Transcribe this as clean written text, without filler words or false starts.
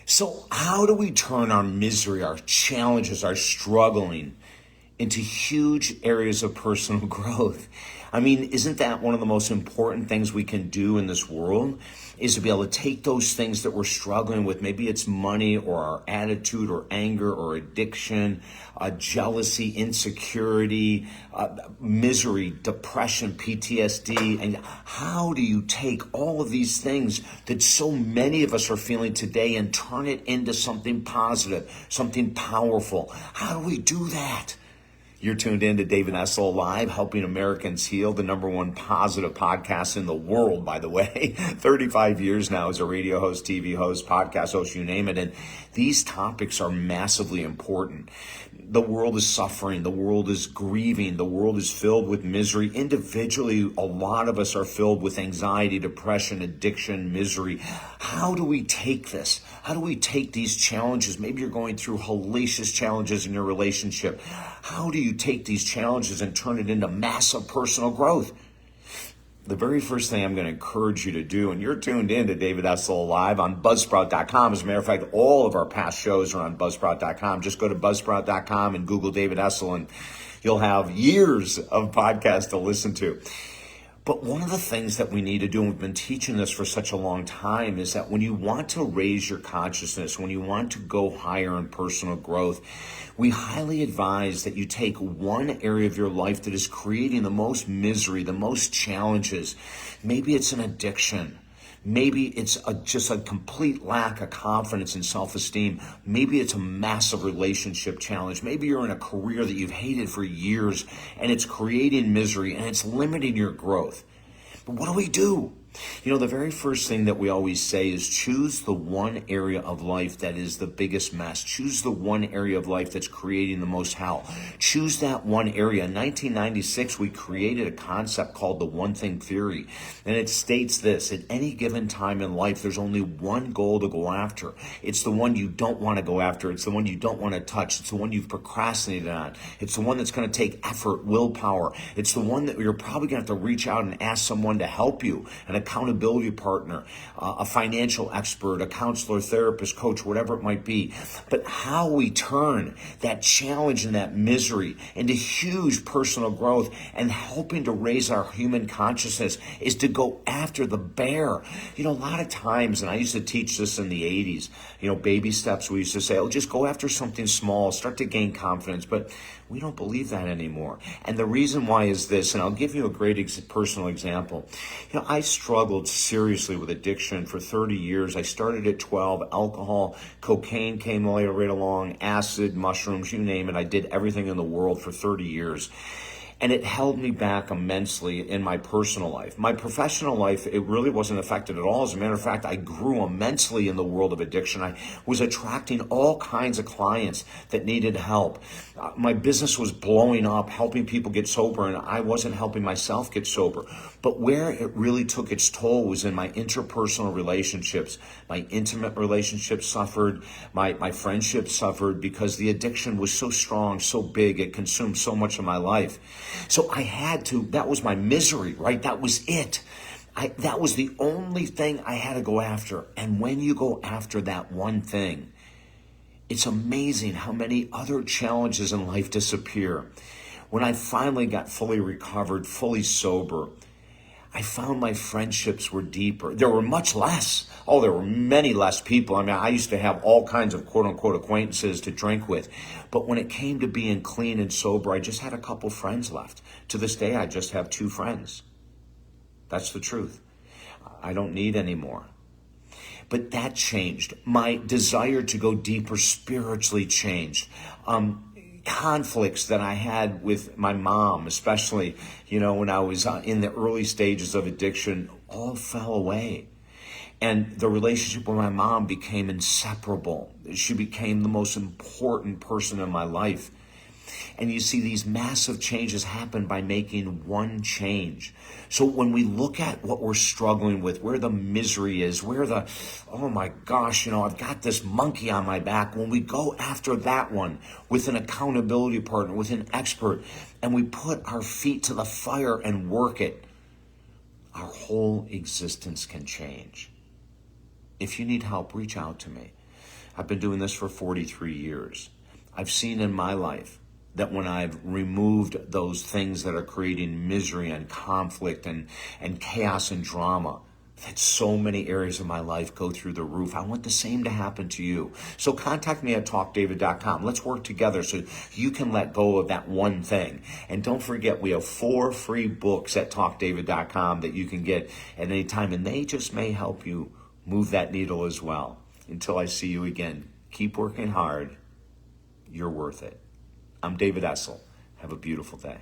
So how do we turn our misery, our challenges, our struggling into huge areas of personal growth? I mean, isn't that one of the most important things we can do in this world, is to be able to take those things that we're struggling with, maybe it's money or our attitude or anger or addiction, jealousy, insecurity, misery, depression, PTSD, and how do you take all of these things that so many of us are feeling today and turn it into something positive, something powerful? How do we do that? You're tuned in to David Essel Live, Helping Americans Heal, the #1 positive podcast in the world, by the way. 35 years now as a radio host, TV host, podcast host, you name it. And these topics are massively important. The world is suffering. The world is grieving. The world is filled with misery. Individually, a lot of us are filled with anxiety, depression, addiction, misery. How do we take this? How do we take these challenges? Maybe you're going through hellacious challenges in your relationship. How do you take these challenges and turn it into massive personal growth? The very first thing I'm going to encourage you to do, and you're tuned in to David Essel Live on Buzzsprout.com. As a matter of fact, all of our past shows are on Buzzsprout.com. Just go to Buzzsprout.com and Google David Essel, and you'll have years of podcasts to listen to. But one of the things that we need to do, and we've been teaching this for such a long time, is that when you want to raise your consciousness, when you want to go higher in personal growth, we highly advise that you take one area of your life that is creating the most misery, the most challenges. Maybe it's an addiction. Maybe it's just a complete lack of confidence and self-esteem. Maybe it's a massive relationship challenge. Maybe you're in a career that you've hated for years and it's creating misery and it's limiting your growth. But what do we do? You know, the very first thing that we always say is choose the one area of life that is the biggest mess. Choose the one area of life that's creating the most hell. Choose that one area. In 1996, we created a concept called the one thing theory. And it states this: at any given time in life, there's only one goal to go after. It's the one you don't want to go after. It's the one you don't want to touch. It's the one you've procrastinated on. It's the one that's going to take effort, willpower. It's the one that you're probably going to have to reach out and ask someone to help you, an accountability partner, a financial expert, a counselor, therapist, coach, whatever it might be. But how we turn that challenge and that misery into huge personal growth and helping to raise our human consciousness is to go after the bear. You know, a lot of times, and I used to teach this in the 80s, you know, baby steps, we used to say, oh, just go after something small, start to gain confidence. But we don't believe that anymore. And the reason why is this, and I'll give you a great personal example. You know, I struggled seriously with addiction for 30 years. I started at 12, alcohol, cocaine came later right along, acid, mushrooms, you name it. I did everything in the world for 30 years. And it held me back immensely in my personal life. My professional life, it really wasn't affected at all. As a matter of fact, I grew immensely in the world of addiction. I was attracting all kinds of clients that needed help. My business was blowing up, helping people get sober, and I wasn't helping myself get sober. But where it really took its toll was in my interpersonal relationships. My intimate relationships suffered. My friendships suffered because the addiction was so strong, so big, it consumed so much of my life. So I had to, that was my misery, right? That was it. That was the only thing I had to go after. And when you go after that one thing, it's amazing how many other challenges in life disappear. When I finally got fully recovered, fully sober, I found my friendships were deeper. There were much less. Oh, there were many less people. I mean, I used to have all kinds of quote-unquote acquaintances to drink with. But when it came to being clean and sober, I just had a couple friends left. To this day, I just have 2 friends. That's the truth. I don't need any more. But that changed. My desire to go deeper spiritually changed. Conflicts that I had with my mom, especially, you know, when I was in the early stages of addiction, all fell away. And the relationship with my mom became inseparable. She became the most important person in my life. And you see, these massive changes happen by making one change. So when we look at what we're struggling with, where the misery is, where the, oh my gosh, you know, I've got this monkey on my back. When we go after that one with an accountability partner, with an expert, and we put our feet to the fire and work it, our whole existence can change. If you need help, reach out to me. I've been doing this for 43 years. I've seen in my life that when I've removed those things that are creating misery and conflict and chaos and drama, that so many areas of my life go through the roof. I want the same to happen to you. So contact me at talkdavid.com. Let's work together so you can let go of that one thing. And don't forget, we have 4 free books at talkdavid.com that you can get at any time, and they just may help you move that needle as well. Until I see you again, keep working hard. You're worth it. I'm David Essel. Have a beautiful day.